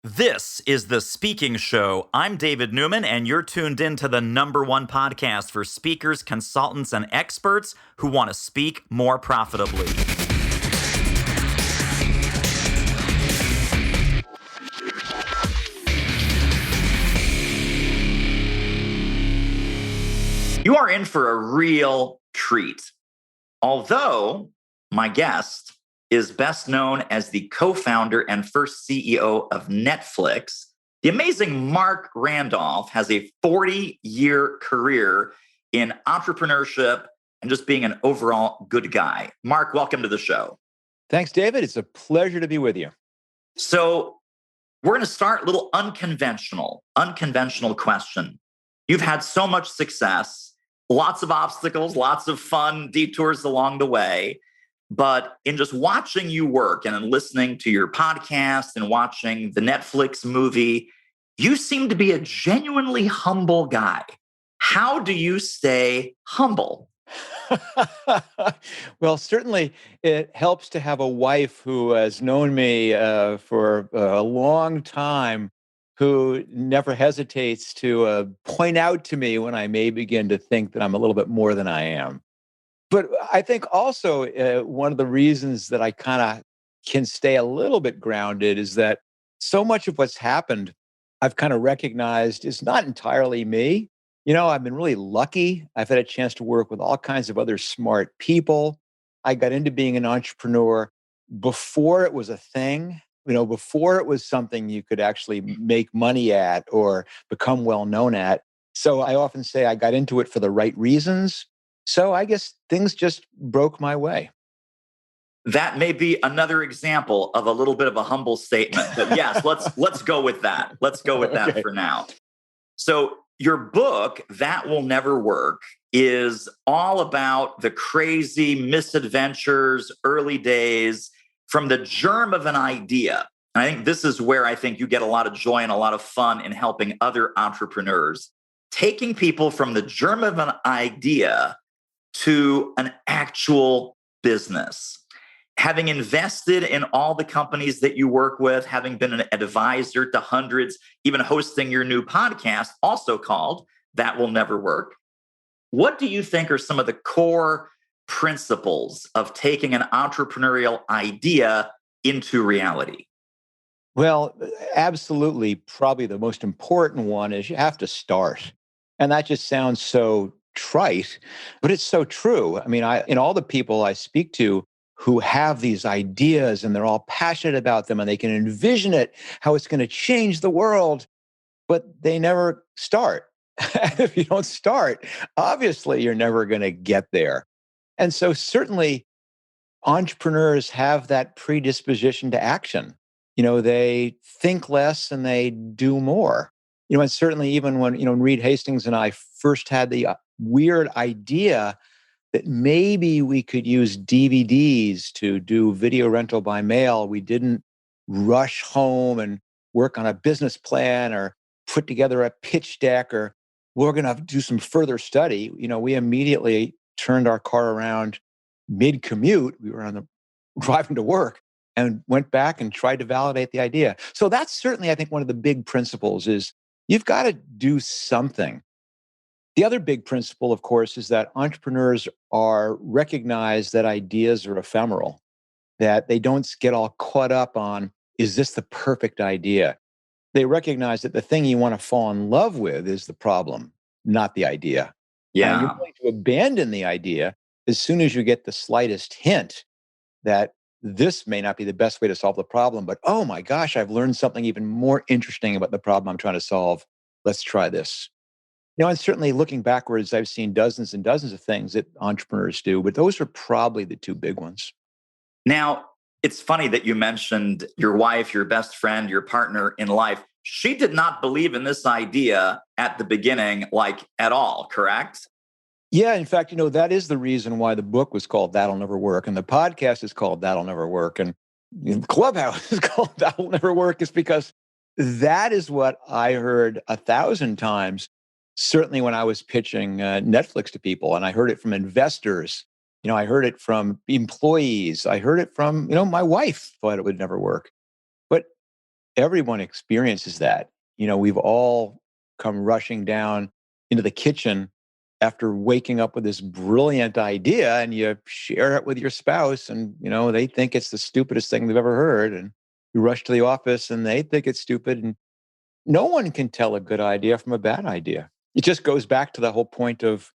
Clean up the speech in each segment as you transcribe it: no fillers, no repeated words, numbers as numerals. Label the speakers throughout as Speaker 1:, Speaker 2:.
Speaker 1: This is The Speaking Show. I'm David Newman, and you're tuned in to the #1 podcast for speakers, consultants, and experts who want to speak more profitably. You are in for a real treat. Although my guest is best known as the co-founder and first CEO of Netflix, the amazing Marc Randolph has a 40-year career in entrepreneurship and just being an overall good guy. Marc, welcome to the show.
Speaker 2: Thanks, David. It's a pleasure to be with you.
Speaker 1: So we're going to start a little unconventional question. You've had so much success, lots of obstacles, lots of fun detours along the way. But in just watching you work and in listening to your podcast and watching the Netflix movie, you seem to be a genuinely humble guy. How do you stay humble?
Speaker 2: Well, certainly it helps to have a wife who has known me for a long time, who never hesitates to point out to me when I may begin to think that I'm a little bit more than I am. But I think also one of the reasons that I kind of can stay a little bit grounded is that so much of what's happened, I've kind of recognized is not entirely me. You know, I've been really lucky. I've had a chance to work with all kinds of other smart people. I got into being an entrepreneur before it was a thing, before it was something you could actually make money at or become well known at. So I often say I got into it for the right reasons. So I guess things just broke my way.
Speaker 1: That may be another example of a little bit of a humble statement. But yes, let's go with that. Let's go with that for now. So your book, That Will Never Work, is all about the crazy misadventures, early days, from the germ of an idea. And I think this is where I think you get a lot of joy and a lot of fun in helping other entrepreneurs, taking people from the germ of an idea to an actual business. Having invested in all the companies that you work with, having been an advisor to hundreds, even hosting your new podcast, also called That Will Never Work. What do you think are some of the core principles of taking an entrepreneurial idea into reality?
Speaker 2: Well, absolutely. Probably the most important one is you have to start. And that just sounds so trite, but it's so true. I mean, in all the people I speak to who have these ideas and they're all passionate about them and they can envision it, how it's going to change the world, but they never start. And if you don't start, obviously you're never going to get there. And so certainly entrepreneurs have that predisposition to action. They think less and they do more. And certainly even when, Reed Hastings and I first had the weird idea that maybe we could use DVDs to do video rental by mail, we didn't rush home and work on a business plan or put together a pitch deck or we're going to do some further study. We immediately turned our car around mid-commute. We were driving to work and went back and tried to validate the idea. So that's certainly, I think, one of the big principles is you've got to do something. The other big principle, of course, is that entrepreneurs recognize that ideas are ephemeral, that they don't get all caught up on, is this the perfect idea? They recognize that the thing you want to fall in love with is the problem, not the idea.
Speaker 1: Yeah.
Speaker 2: And you're going to abandon the idea as soon as you get the slightest hint that this may not be the best way to solve the problem, but oh my gosh, I've learned something even more interesting about the problem I'm trying to solve. Let's try this. And certainly looking backwards, I've seen dozens and dozens of things that entrepreneurs do, but those are probably the two big ones.
Speaker 1: Now, it's funny that you mentioned your wife, your best friend, your partner in life. She did not believe in this idea at the beginning, at all, correct?
Speaker 2: Yeah, in fact, that is the reason why the book was called That'll Never Work, and the podcast is called That'll Never Work, and the Clubhouse is called That'll Never Work, is because that is what I heard 1,000 times, certainly when I was pitching Netflix to people, and I heard it from investors. I heard it from employees. I heard it from, my wife thought it would never work. But everyone experiences that. We've all come rushing down into the kitchen after waking up with this brilliant idea, and you share it with your spouse, and they think it's the stupidest thing they've ever heard, and you rush to the office and they think it's stupid, and no one can tell a good idea from a bad idea. It just goes back to the whole point of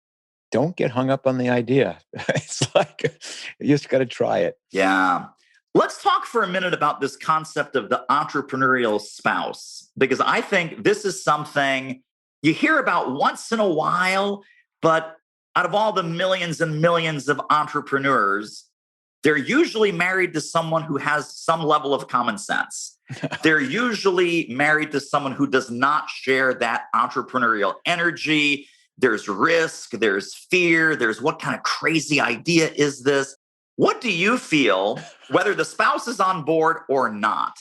Speaker 2: don't get hung up on the idea. It's like you just got to try it.
Speaker 1: Yeah. Let's talk for a minute about this concept of the entrepreneurial spouse, because I think this is something you hear about once in a while, but out of all the millions and millions of entrepreneurs, they're usually married to someone who has some level of common sense. They're usually married to someone who does not share that entrepreneurial energy. There's risk, there's fear, there's what kind of crazy idea is this? What do you feel, whether the spouse is on board or not?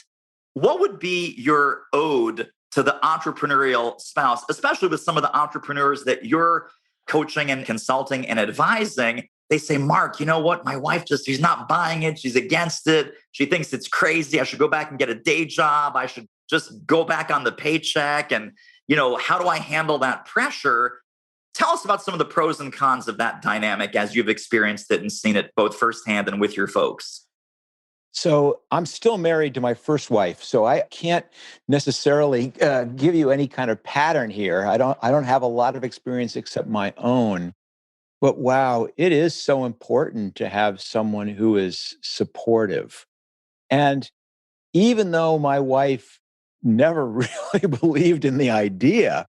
Speaker 1: What would be your ode to the entrepreneurial spouse, especially with some of the entrepreneurs that you're coaching and consulting and advising? They say, Marc, you know what? My wife she's not buying it. She's against it. She thinks it's crazy. I should go back and get a day job. I should just go back on the paycheck. And, how do I handle that pressure? Tell us about some of the pros and cons of that dynamic as you've experienced it and seen it both firsthand and with your folks.
Speaker 2: So I'm still married to my first wife, so I can't necessarily give you any kind of pattern here. I don't have a lot of experience except my own. But wow, it is so important to have someone who is supportive. And even though my wife never really believed in the idea,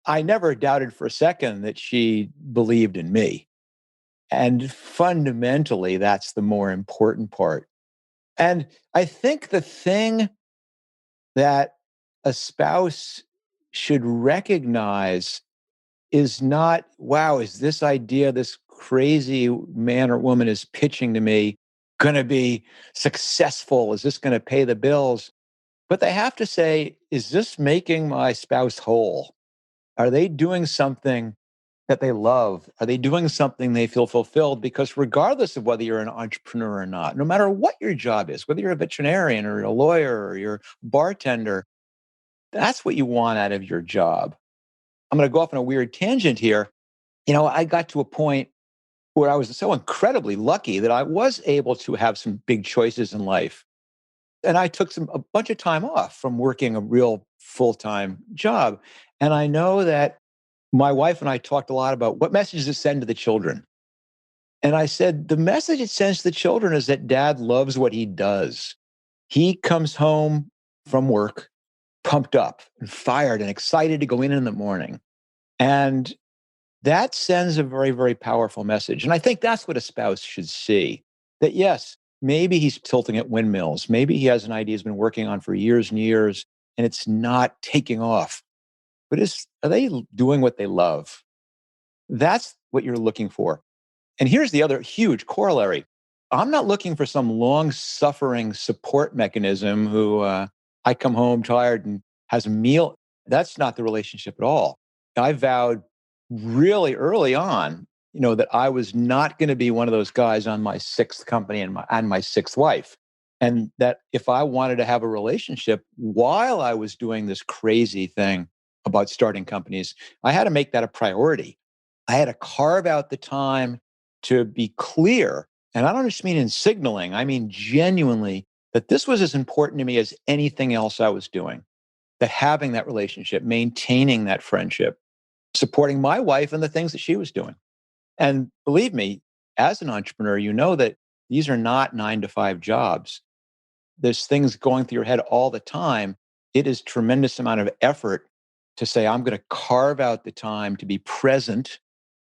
Speaker 2: I never doubted for a second that she believed in me. And fundamentally, that's the more important part. And I think the thing that a spouse should recognize is not, wow, is this idea this crazy man or woman is pitching to me going to be successful? Is this going to pay the bills? But they have to say, is this making my spouse whole? Are they doing something that they love? Are they doing something they feel fulfilled? Because regardless of whether you're an entrepreneur or not, no matter what your job is, whether you're a veterinarian or a lawyer or you're a bartender, that's what you want out of your job. I'm going to go off on a weird tangent here. I got to a point where I was so incredibly lucky that I was able to have some big choices in life. And I took a bunch of time off from working a real full-time job. And I know that my wife and I talked a lot about what messages it send to the children. And I said, the message it sends to the children is that dad loves what he does. He comes home from work pumped up and fired and excited to go in the morning. And that sends a very, very powerful message. And I think that's what a spouse should see, that yes, maybe he's tilting at windmills. Maybe he has an idea he's been working on for years and years, and it's not taking off. But are they doing what they love? That's what you're looking for. And here's the other huge corollary. I'm not looking for some long-suffering support mechanism who I come home tired and has a meal. That's not the relationship at all. I vowed really early on, that I was not going to be one of those guys on my sixth company and my sixth wife. And that if I wanted to have a relationship while I was doing this crazy thing about starting companies, I had to make that a priority. I had to carve out the time to be clear. And I don't just mean in signaling, I mean genuinely that this was as important to me as anything else I was doing. That having that relationship, maintaining that friendship, supporting my wife and the things that she was doing. And believe me, as an entrepreneur, you know that these are not 9-to-5 jobs. There's things going through your head all the time. It is tremendous amount of effort to say, I'm going to carve out the time to be present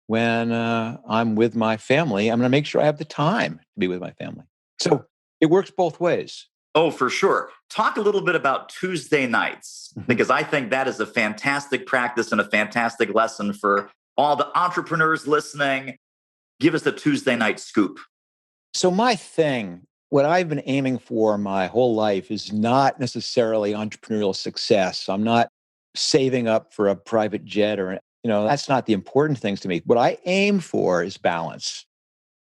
Speaker 2: when I'm with my family. I'm going to make sure I have the time to be with my family. So it works both ways.
Speaker 1: Oh, for sure. Talk a little bit about Tuesday nights, because I think that is a fantastic practice and a fantastic lesson for all the entrepreneurs listening. Give us the Tuesday night scoop.
Speaker 2: So my thing, what I've been aiming for my whole life is not necessarily entrepreneurial success. I'm not saving up for a private jet or, that's not the important things to me. What I aim for is balance.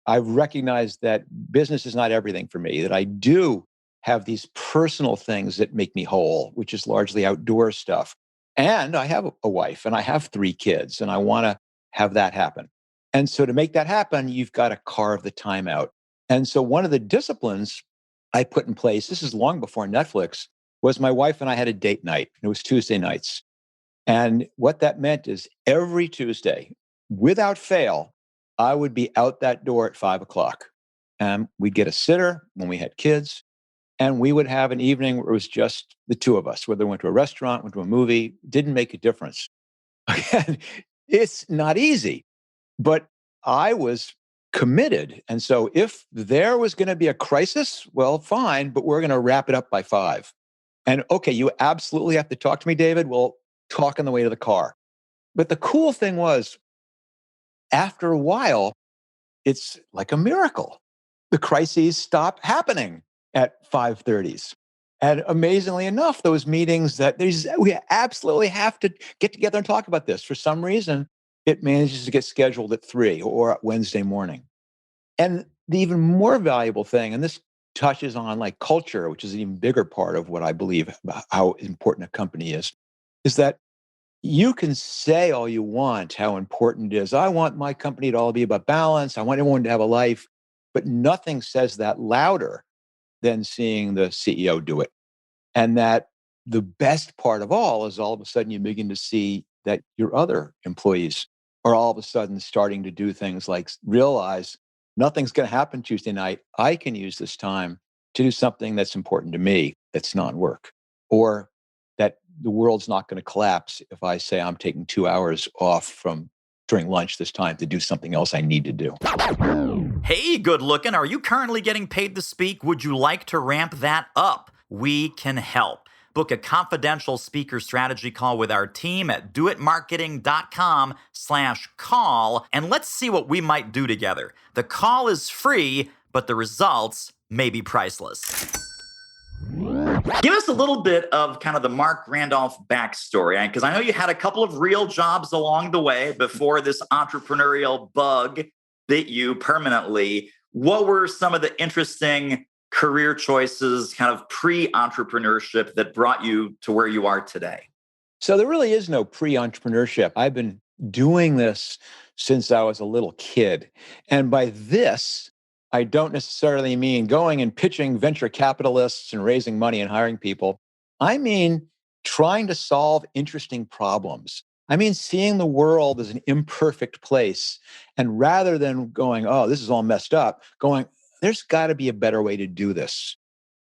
Speaker 2: I've recognized that business is not everything for me, that I do have these personal things that make me whole, which is largely outdoor stuff. And I have a wife and I have 3 kids and I want to have that happen. And so to make that happen, you've got to carve the time out. And so one of the disciplines I put in place, this is long before Netflix, was my wife and I had a date night. It was Tuesday nights. And what that meant is every Tuesday, without fail, I would be out that door at 5 o'clock. And we'd get a sitter when we had kids. And we would have an evening where it was just the two of us, whether we went to a restaurant, went to a movie, didn't make a difference. Again, it's not easy, but I was committed. And so if there was going to be a crisis, well, fine, but we're going to wrap it up by 5. And okay, you absolutely have to talk to me, David. We'll talk on the way to the car. But the cool thing was, after a while, it's like a miracle. The crises stop happening at 5:30s. And amazingly enough, those meetings that we absolutely have to get together and talk about this. For some reason, it manages to get scheduled at 3 or at Wednesday morning. And the even more valuable thing, and this touches on like culture, which is an even bigger part of what I believe about how important a company is that you can say all you want how important it is. I want my company to all be about balance. I want everyone to have a life, but nothing says that louder than seeing the CEO do it. And that the best part of all is all of a sudden you begin to see that your other employees are all of a sudden starting to do things like realize nothing's going to happen Tuesday night. I can use this time to do something that's important to me that's not work, or that the world's not going to collapse if I say I'm taking 2 hours off from during lunch this time to do something else I need to do.
Speaker 1: Hey, good looking. Are you currently getting paid to speak? Would you like to ramp that up? We can help. Book a confidential speaker strategy call with our team at doitmarketing.com/call, and let's see what we might do together. The call is free, but the results may be priceless. Give us a little bit of kind of the Marc Randolph backstory, because I know you had a couple of real jobs along the way before this entrepreneurial bug bit you permanently. What were some of the interesting career choices, kind of pre-entrepreneurship, that brought you to where you are today?
Speaker 2: So there really is no pre-entrepreneurship. I've been doing this since I was a little kid. And by this, I don't necessarily mean going and pitching venture capitalists and raising money and hiring people. I mean trying to solve interesting problems. I mean seeing the world as an imperfect place. And rather than going, oh, this is all messed up, going, there's got to be a better way to do this.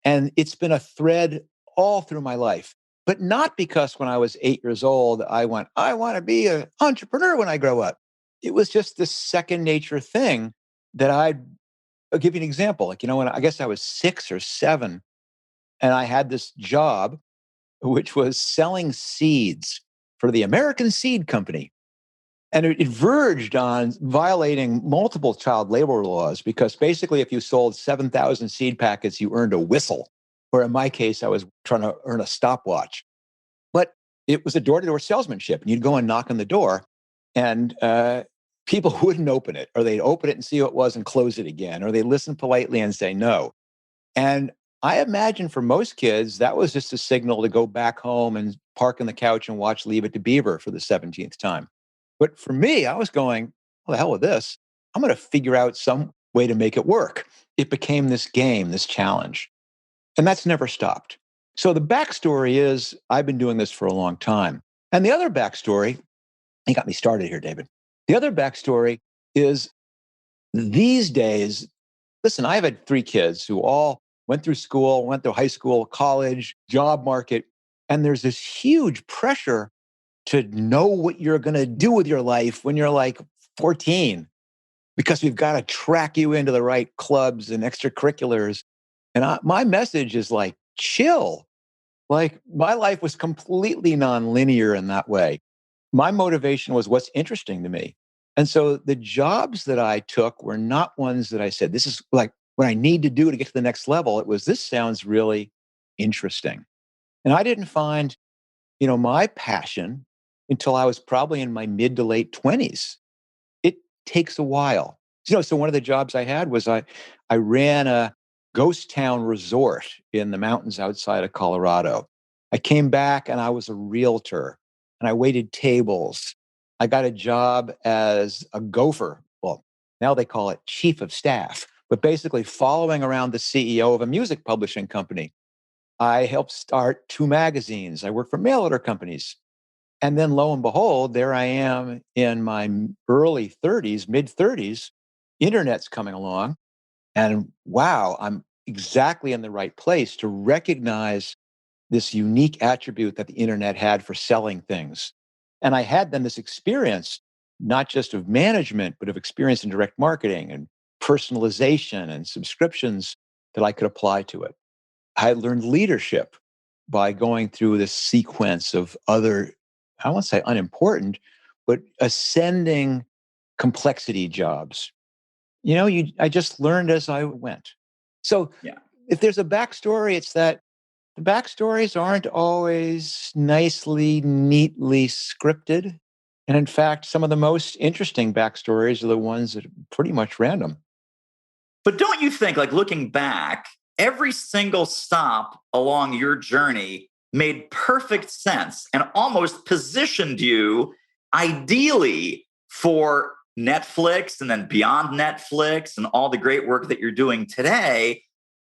Speaker 2: And it's been a thread all through my life. But not because when I was 8 years old, I went, I want to be an entrepreneur when I grow up. It was just this second nature thing that I'll give you an example. Like, when I guess I was 6 or 7, and I had this job, which was selling seeds for the American Seed Company. And it verged on violating multiple child labor laws because basically, if you sold 7,000 seed packets, you earned a whistle. Or in my case, I was trying to earn a stopwatch. But it was a door-to-door salesmanship. And you'd go and knock on the door, and people wouldn't open it, or they'd open it and see what it was and close it again, or they'd listen politely and say no. And I imagine for most kids, that was just a signal to go back home and park on the couch and watch Leave It to Beaver for the 17th time. But for me, I was going, well, the hell with this. I'm going to figure out some way to make it work. It became this game, this challenge. And that's never stopped. So the backstory is I've been doing this for a long time. And the other backstory, you got me started here, David. The other backstory is these days, listen, I've had 3 kids who all went through school, went through high school, college, job market. And there's this huge pressure to know what you're going to do with your life when you're like 14, because we've got to track you into the right clubs and extracurriculars. And my message is like, chill. Like my life was completely nonlinear in that way. My motivation was what's interesting to me. And so the jobs that I took were not ones that I said, this is like what I need to do to get to the next level. It was, this sounds really interesting. And I didn't find, my passion until I was probably in my mid to late 20s. It takes a while. So one of the jobs I had was I ran a ghost town resort in the mountains outside of Colorado. I came back and I was a realtor and I waited tables. I got a job as a gopher. Well, now they call it chief of staff, but basically following around the CEO of a music publishing company. I helped start 2 magazines. I worked for mail order companies. And then lo and behold, there I am in my early 30s, mid 30s. Internet's coming along. And wow, I'm exactly in the right place to recognize this unique attribute that the internet had for selling things. And I had then this experience, not just of management, but of experience in direct marketing and personalization and subscriptions that I could apply to it. I learned leadership by going through this sequence of other, I won't say unimportant, but ascending complexity jobs. I just learned as I went. So
Speaker 1: Yeah.
Speaker 2: if there's a backstory, it's that the backstories aren't always nicely, neatly scripted. And in fact, some of the most interesting backstories are the ones that are pretty much random.
Speaker 1: But don't you think, like looking back, every single stop along your journey made perfect sense and almost positioned you ideally for Netflix and then beyond Netflix and all the great work that you're doing today?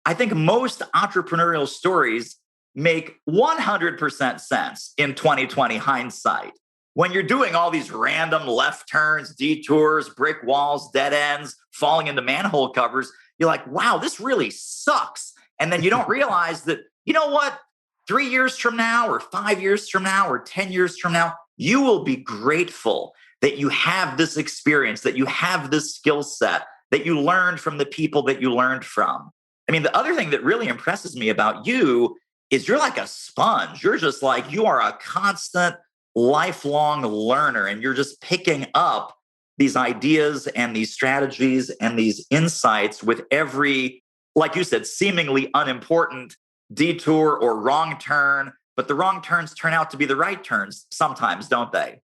Speaker 1: I think most entrepreneurial stories make 100% sense in 2020 hindsight. When you're doing all these random left turns, detours, brick walls, dead ends, falling into manhole covers, you're like, wow, this really sucks. And then you don't realize that, you know what? 3 years from now, or 5 years from now, or 10 years from now, you will be grateful that you have this experience, that you have this skill set, that you learned from the people that you learned from. I mean, the other thing that really impresses me about you is you're like a sponge. You're just like, you are a constant, lifelong learner, and you're just picking up these ideas and these strategies and these insights with every, like you said, seemingly unimportant detour or wrong turn. But the wrong turns turn out to be the right turns sometimes, don't they?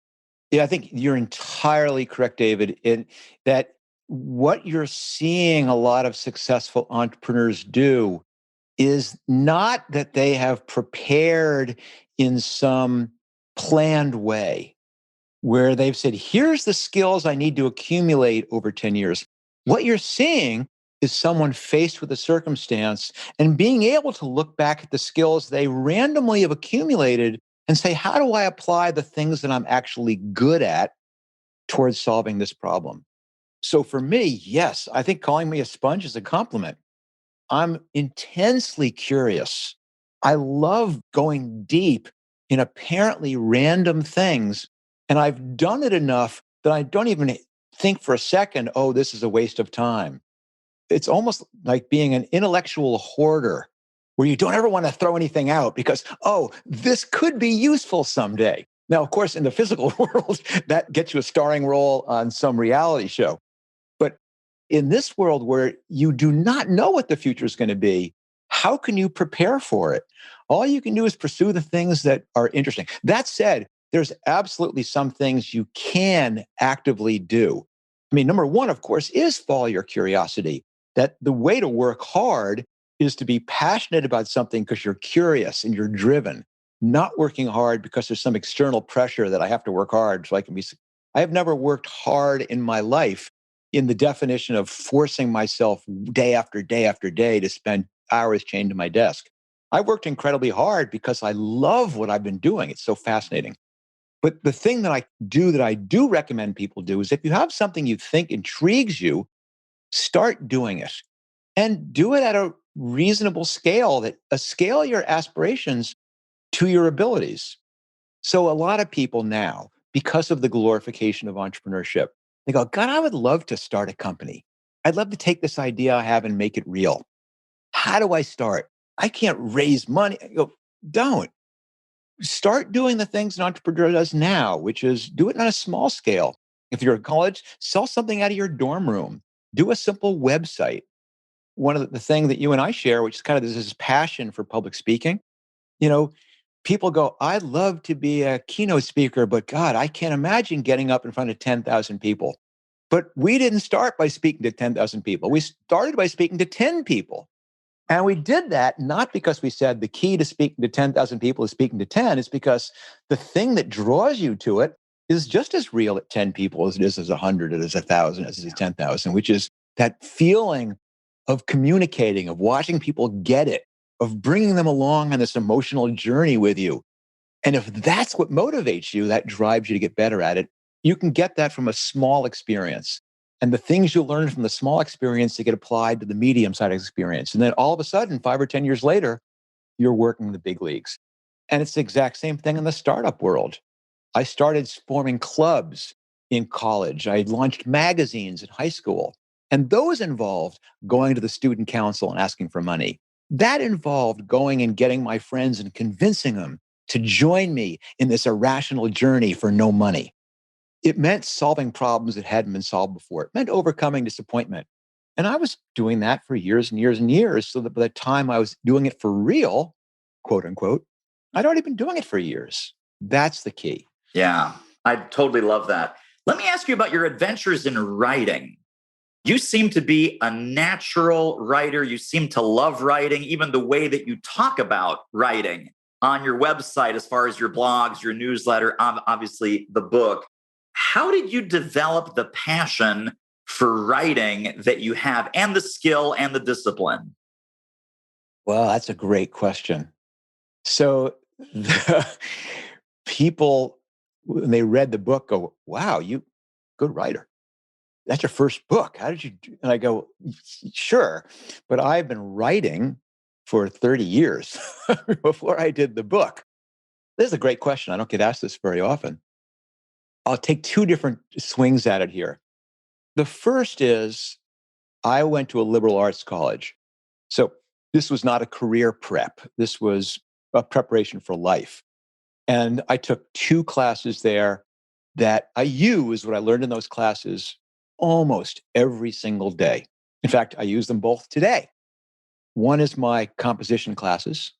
Speaker 2: Yeah, I think you're entirely correct, David, in that what you're seeing a lot of successful entrepreneurs do is not that they have prepared in some planned way where they've said, here's the skills I need to accumulate over 10 years. What you're seeing is someone faced with a circumstance and being able to look back at the skills they randomly have accumulated and say, how do I apply the things that I'm actually good at towards solving this problem? So for me, yes, I think calling me a sponge is a compliment. I'm intensely curious. I love going deep in apparently random things. And I've done it enough that I don't even think for a second, oh, this is a waste of time. It's almost like being an intellectual hoarder where you don't ever want to throw anything out because, oh, this could be useful someday. Now, of course, in the physical world, that gets you a starring role on some reality show. But in this world where you do not know what the future is going to be, how can you prepare for it? All you can do is pursue the things that are interesting. That said, there's absolutely some things you can actively do. I mean, number one, of course, is follow your curiosity. That the way to work hard is to be passionate about something because you're curious and you're driven, not working hard because there's some external pressure that I have to work hard so I can be. I have never worked hard in my life in the definition of forcing myself day after day after day to spend hours chained to my desk. I worked incredibly hard because I love what I've been doing. It's so fascinating. But the thing that I do recommend people do is if you have something you think intrigues you, start doing it and do it at a reasonable scale that scale your aspirations to your abilities. So a lot of people now, because of the glorification of entrepreneurship, they go, God, I would love to start a company. I'd love to take this idea I have and make it real. How do I start? I can't raise money. I go, don't. Start doing the things an entrepreneur does now, which is do it on a small scale. If you're in college, sell something out of your dorm room. Do a simple website. One of the thing that you and I share, which is kind of this passion for public speaking, you know, people go, I'd love to be a keynote speaker, but God, I can't imagine getting up in front of 10,000 people. But we didn't start by speaking to 10,000 people. We started by speaking to 10 people. And we did that not because we said the key to speaking to 10,000 people is speaking to 10. It's because the thing that draws you to it is just as real at 10 people as it is as 100, as 1,000, as it is 10,000, which is that feeling of communicating, of watching people get it, of bringing them along on this emotional journey with you. And if that's what motivates you, that drives you to get better at it, you can get that from a small experience. And the things you learn from the small experience to get applied to the medium-sized experience. And then all of a sudden, 5 or 10 years later, you're working in the big leagues. And it's the exact same thing in the startup world. I started forming clubs in college. I launched magazines in high school. And those involved going to the student council and asking for money. That involved going and getting my friends and convincing them to join me in this irrational journey for no money. It meant solving problems that hadn't been solved before. It meant overcoming disappointment. And I was doing that for years and years and years, so that by the time I was doing it for real, quote unquote, I'd already been doing it for years. That's the key.
Speaker 1: Yeah, I totally love that. Let me ask you about your adventures in writing. You seem to be a natural writer. You seem to love writing, even the way that you talk about writing on your website, as far as your blogs, your newsletter, obviously the book. How did you develop the passion for writing that you have, and the skill and the discipline?
Speaker 2: Well, that's a great question. So the people, when they read the book, go, wow, you good writer. That's your first book. How did you do? And I go, sure, but I've been writing for 30 years before I did the book. This is a great question. I don't get asked this very often. I'll take two different swings at it here. The first is I went to a liberal arts college. So this was not a career prep. This was a preparation for life. And I took two classes there that I use what I learned in those classes almost every single day. In fact, I use them both today. One is my composition classes,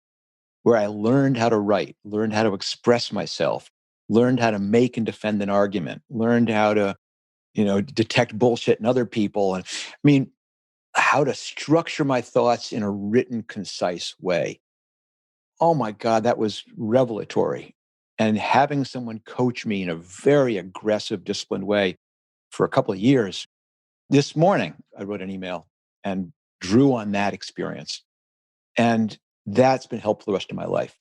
Speaker 2: where I learned how to write, learned how to express myself, learned how to make and defend an argument, learned how to, detect bullshit in other people. And I mean, how to structure my thoughts in a written, concise way. Oh my God, that was revelatory. And having someone coach me in a very aggressive, disciplined way for a couple of years. This morning, I wrote an email and drew on that experience. And that's been helpful the rest of my life.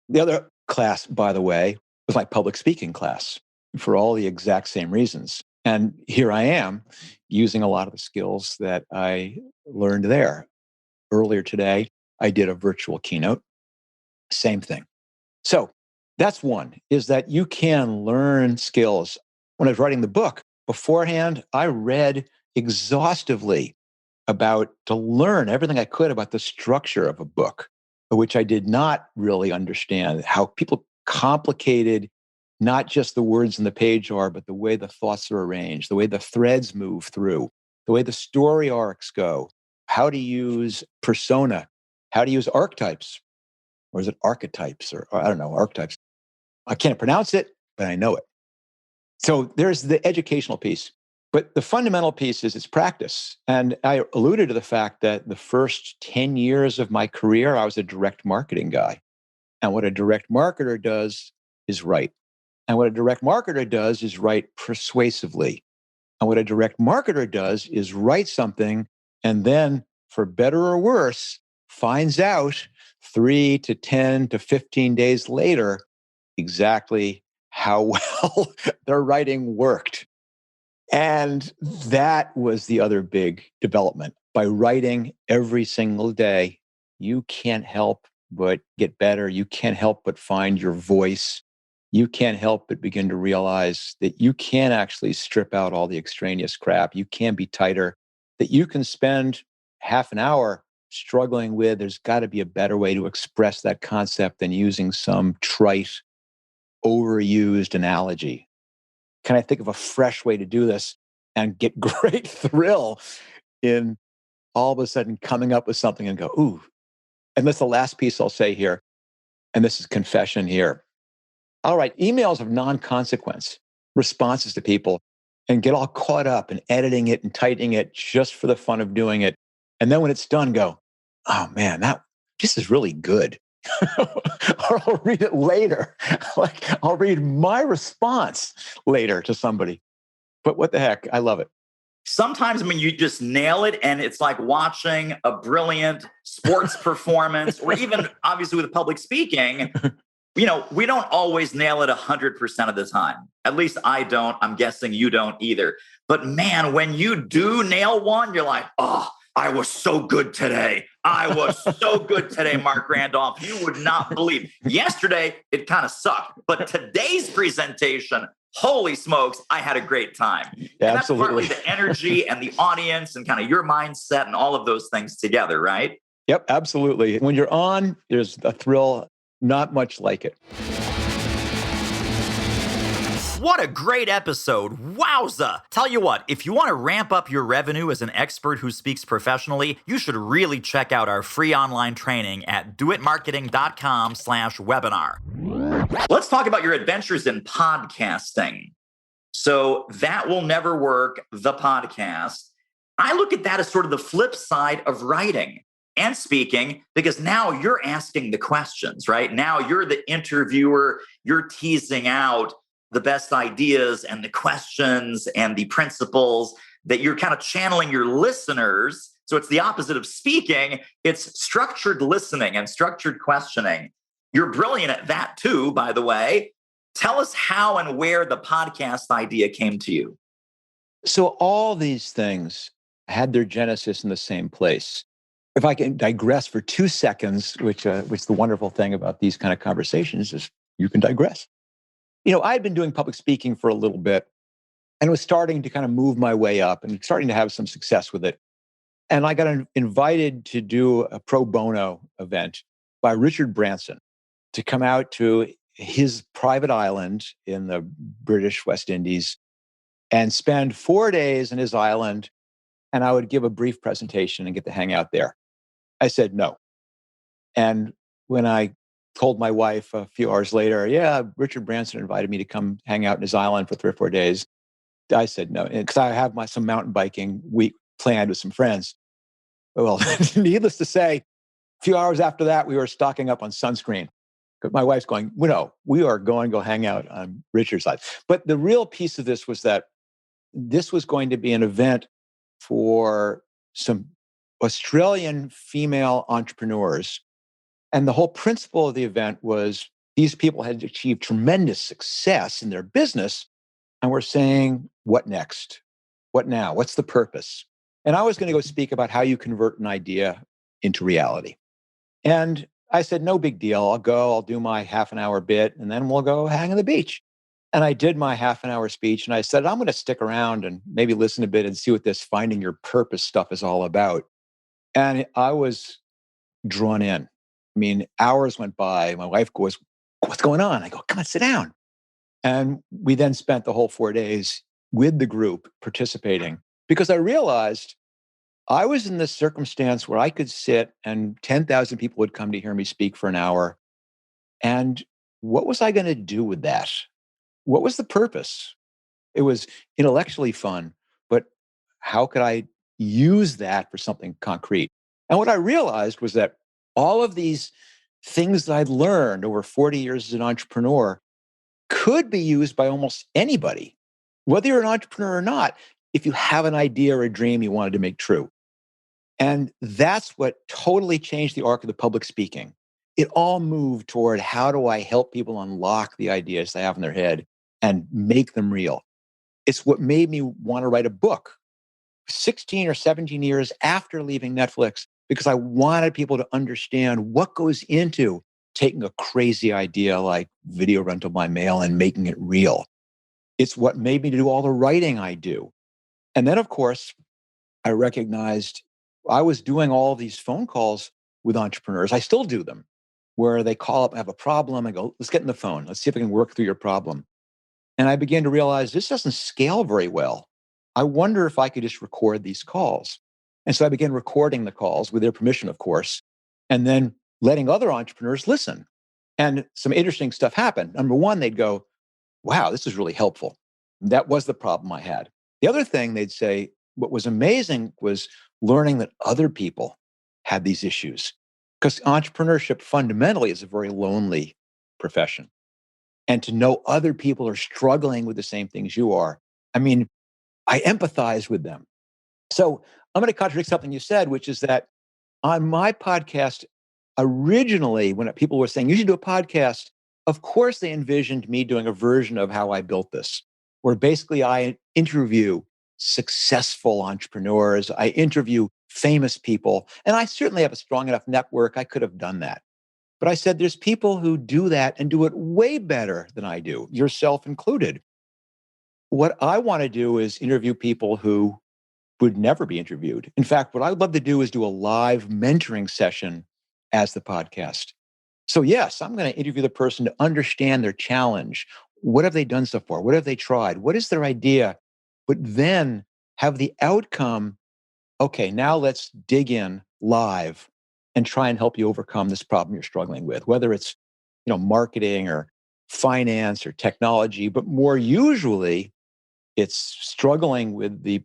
Speaker 2: The other class, by the way, was my public speaking class for all the exact same reasons. And here I am using a lot of the skills that I learned there. Earlier today, I did a virtual keynote. Same thing. So that's one, is that you can learn skills. When I was writing the book beforehand, I read exhaustively to learn everything I could about the structure of a book, which I did not really understand, how people complicated not just the words in the page are, but the way the thoughts are arranged, the way the threads move through, the way the story arcs go, how to use persona, how to use archetypes, or is it archetypes, or I don't know, archetypes. I can't pronounce it, but I know it. So there's the educational piece. But the fundamental piece is it's practice. And I alluded to the fact that the first 10 years of my career, I was a direct marketing guy. And what a direct marketer does is write. And what a direct marketer does is write persuasively. And what a direct marketer does is write something and then, for better or worse, finds out 3 to 10 to 15 days later exactly how well their writing worked. And that was the other big development. By writing every single day, you can't help but get better. You can't help but find your voice. You can't help but begin to realize that you can actually strip out all the extraneous crap. You can be tighter, that you can spend half an hour struggling with, there's got to be a better way to express that concept than using some trite, overused analogy. Can I think of a fresh way to do this and get great thrill in all of a sudden coming up with something and go, ooh. And that's the last piece I'll say here. And this is confession here. I'll write emails of non-consequence, responses to people, and get all caught up in editing it and tightening it just for the fun of doing it. And then when it's done, go, oh man, this is really good. Or I'll read it later. Like I'll read my response later to somebody. But what the heck? I love it.
Speaker 1: Sometimes when you just nail it and it's like watching a brilliant sports performance, or even obviously with public speaking, we don't always nail it 100% of the time. At least I don't. I'm guessing you don't either. But man, when you do nail one, you're like, oh, I was so good today. I was so good today, Marc Randolph. You would not believe. Yesterday, it kind of sucked. But today's presentation, holy smokes, I had a great time.
Speaker 2: Yeah,
Speaker 1: and
Speaker 2: absolutely.
Speaker 1: that's partly the energy and the audience and kind of your mindset and all of those things together, right?
Speaker 2: Yep, absolutely. When you're on, there's a thrill, not much like it.
Speaker 1: What a great episode. Wowza. Tell you what, if you want to ramp up your revenue as an expert who speaks professionally, you should really check out our free online training at doitmarketing.com/webinar. Let's talk about your adventures in podcasting. So that will never work, the podcast. I look at that as sort of the flip side of writing and speaking, because now you're asking the questions, right? Now you're the interviewer, you're teasing out the best ideas and the questions and the principles that you're kind of channeling your listeners. So it's the opposite of speaking. It's structured listening and structured questioning. You're brilliant at that too, by the way. Tell us how and where the podcast idea came to you.
Speaker 2: So all these things had their genesis in the same place. If I can digress for 2 seconds, which the wonderful thing about these kind of conversations is you can digress. I had been doing public speaking for a little bit and was starting to kind of move my way up and starting to have some success with it. And I got invited to do a pro bono event by Richard Branson to come out to his private island in the British West Indies and spend 4 days in his island. And I would give a brief presentation and get to hang out there. I said no. And when I told my wife a few hours later, yeah, Richard Branson invited me to come hang out in his island for 3 or 4 days, I said no, because I have some mountain biking week planned with some friends. Well, needless to say, a few hours after that, we were stocking up on sunscreen. But my wife's going, no, we are going to go hang out on Richard's side. But the real piece of this was that this was going to be an event for some Australian female entrepreneurs. And the whole principle of the event was these people had achieved tremendous success in their business and were saying, what next? What now? What's the purpose? And I was going to go speak about how you convert an idea into reality. And I said, no big deal. I'll do my half an hour bit, and then we'll go hang on the beach. And I did my half an hour speech, and I said, I'm going to stick around and maybe listen a bit and see what this finding your purpose stuff is all about. And I was drawn in. I mean, hours went by. My wife goes, what's going on? I go, come on, sit down. And we then spent the whole 4 days with the group participating because I realized I was in this circumstance where I could sit and 10,000 people would come to hear me speak for an hour. And what was I going to do with that? What was the purpose? It was intellectually fun, but how could I use that for something concrete? And what I realized was that all of these things that I'd learned over 40 years as an entrepreneur could be used by almost anybody, whether you're an entrepreneur or not, if you have an idea or a dream you wanted to make true. And that's what totally changed the arc of the public speaking. It all moved toward how do I help people unlock the ideas they have in their head and make them real. It's what made me want to write a book 16 or 17 years after leaving Netflix, because I wanted people to understand what goes into taking a crazy idea like video rental by mail and making it real. It's what made me do all the writing I do. And then, of course, I recognized I was doing all these phone calls with entrepreneurs. I still do them, where they call up, I have a problem. I go, let's get on the phone. Let's see if I can work through your problem. And I began to realize this doesn't scale very well. I wonder if I could just record these calls. And so I began recording the calls with their permission, of course, and then letting other entrepreneurs listen. And some interesting stuff happened. Number one, they'd go, wow, this is really helpful. That was the problem I had. The other thing they'd say, what was amazing was learning that other people had these issues. Because entrepreneurship fundamentally is a very lonely profession. And to know other people are struggling with the same things you are, I mean, I empathize with them. So I'm going to contradict something you said, which is that on my podcast, originally, when people were saying, you should do a podcast, of course, they envisioned me doing a version of how I built this, where basically I interview successful entrepreneurs, I interview famous people, and I certainly have a strong enough network. I could have done that. But I said, there's people who do that and do it way better than I do, yourself included. What I want to do is interview people who would never be interviewed. In fact, what I would love to do is do a live mentoring session as the podcast. So yes, I'm going to interview the person to understand their challenge. What have they done so far? What have they tried? What is their idea? But then have the outcome. Okay, now let's dig in live and try and help you overcome this problem you're struggling with, whether it's, marketing or finance or technology, but more usually it's struggling with the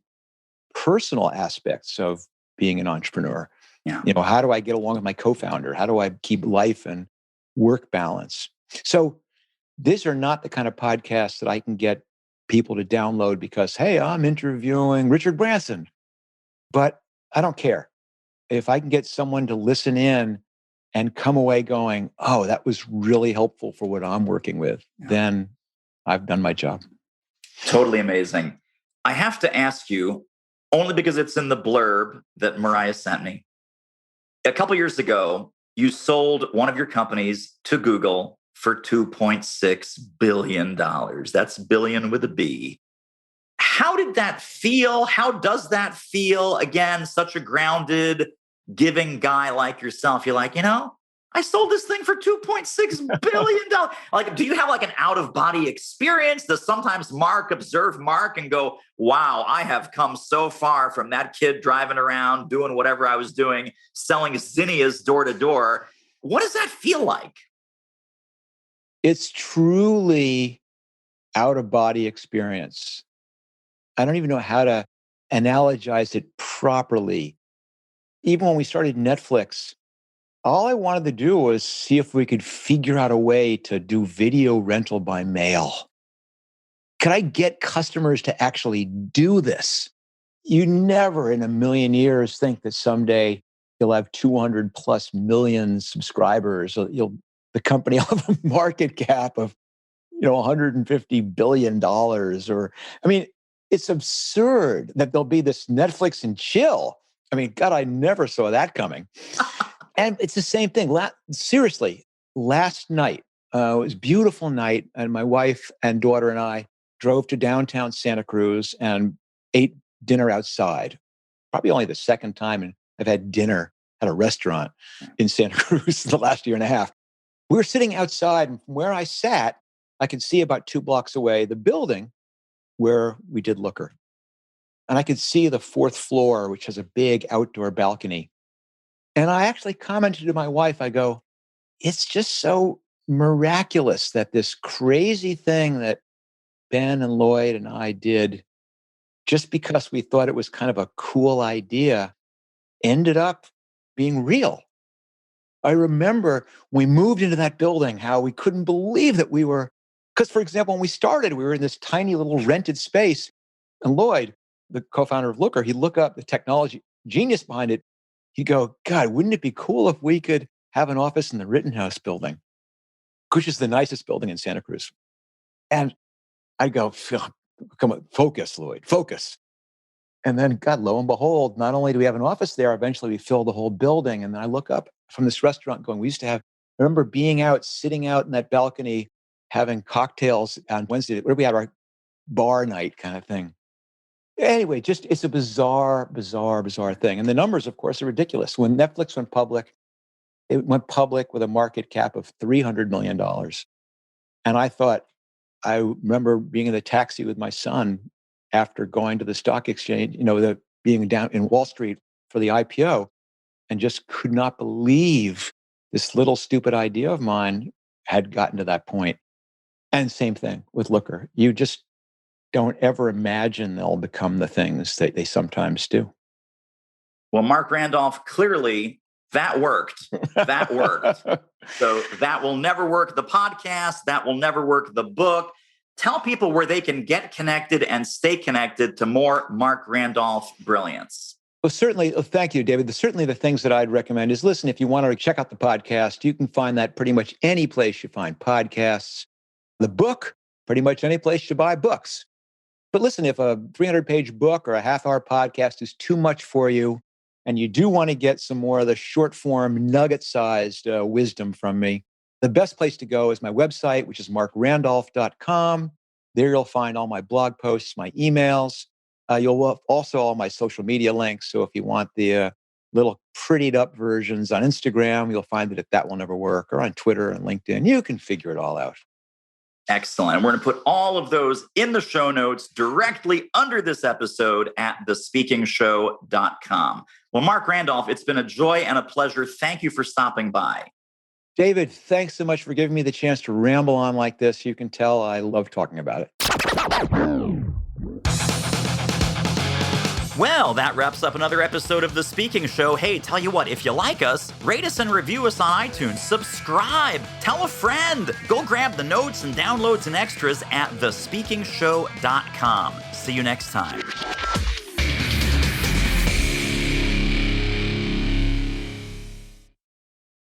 Speaker 2: personal aspects of being an entrepreneur.
Speaker 1: Yeah.
Speaker 2: How do I get along with my co-founder? How do I keep life and work balance? So these are not the kind of podcasts that I can get people to download because, hey, I'm interviewing Richard Branson. But I don't care. If I can get someone to listen in and come away going, oh, that was really helpful for what I'm working with, then I've done my job.
Speaker 1: Totally amazing. I have to ask you, only because it's in the blurb that Mariah sent me. A couple years ago, you sold one of your companies to Google for $2.6 billion. That's billion with a B. How did that feel? How does that feel? Again, such a grounded, giving guy like yourself. You're like, I sold this thing for $2.6 billion. Like, do you have like an out-of-body experience? Does sometimes Marc observe Marc and go, wow, I have come so far from that kid driving around, doing whatever I was doing, selling zinnias door to door. What does that feel like?
Speaker 2: It's truly out-of-body experience. I don't even know how to analogize it properly. Even when we started Netflix, all I wanted to do was see if we could figure out a way to do video rental by mail. Could I get customers to actually do this? You never in a million years think that someday you'll have 200 plus million subscribers. The company will have a market cap of, $150 billion or, it's absurd that there'll be this Netflix and chill. God, I never saw that coming. And it's the same thing. Seriously, last night, it was a beautiful night, and my wife and daughter and I drove to downtown Santa Cruz and ate dinner outside. Probably only the second time I've had dinner at a restaurant in Santa Cruz in the last year and a half. We were sitting outside, and from where I sat, I could see about 2 blocks away the building where we did Looker. And I could see the 4th floor, which has a big outdoor balcony. And I actually commented to my wife, I go, it's just so miraculous that this crazy thing that Ben and Lloyd and I did, just because we thought it was kind of a cool idea, ended up being real. I remember when we moved into that building, how we couldn't believe that because for example, when we started, we were in this tiny little rented space. And Lloyd, the co-founder of Looker, he'd look up the technology genius behind it. He'd go, God, wouldn't it be cool if we could have an office in the Rittenhouse building, which is the nicest building in Santa Cruz? And I go, come on, focus, Lloyd, focus. And then, God, lo and behold, not only do we have an office there, eventually we fill the whole building. And then I look up from this restaurant going, I remember being out, sitting out in that balcony, having cocktails on Wednesday. Where we had our bar night kind of thing. Anyway, it's a bizarre thing. And the numbers, of course, are ridiculous. When Netflix went public, it went public with a market cap of $300 million. And I remember being in the taxi with my son after going to the stock exchange, being down in Wall Street for the IPO, and just could not believe this little stupid idea of mine had gotten to that point. And same thing with Looker. You just don't ever imagine they'll become the things that they sometimes do.
Speaker 1: Well, Marc Randolph, clearly That worked. That worked. So that will never work. The podcast, that will never work. The book. Tell people where they can get connected and stay connected to more Marc Randolph brilliance.
Speaker 2: Well, certainly. Thank you, David. Certainly the things that I'd recommend is listen, if you want to check out the podcast, you can find that pretty much any place you find podcasts. The book, pretty much any place you buy books. But listen, if a 300-page book or a half-hour podcast is too much for you, and you do want to get some more of the short-form, nugget-sized wisdom from me, the best place to go is my website, which is marcrandolph.com. There you'll find all my blog posts, my emails. You'll have also all my social media links. So if you want the little prettied up versions on Instagram, you'll find that will never work, or on Twitter and LinkedIn. You can figure it all out.
Speaker 1: Excellent. And we're going to put all of those in the show notes directly under this episode at thespeakingshow.com. Well, Marc Randolph, it's been a joy and a pleasure. Thank you for stopping by.
Speaker 2: David, thanks so much for giving me the chance to ramble on like this. You can tell I love talking about it.
Speaker 1: Well, that wraps up another episode of The Speaking Show. Hey, tell you what, if you like us, rate us and review us on iTunes. Subscribe. Tell a friend. Go grab the notes and downloads and extras at thespeakingshow.com. See you next time.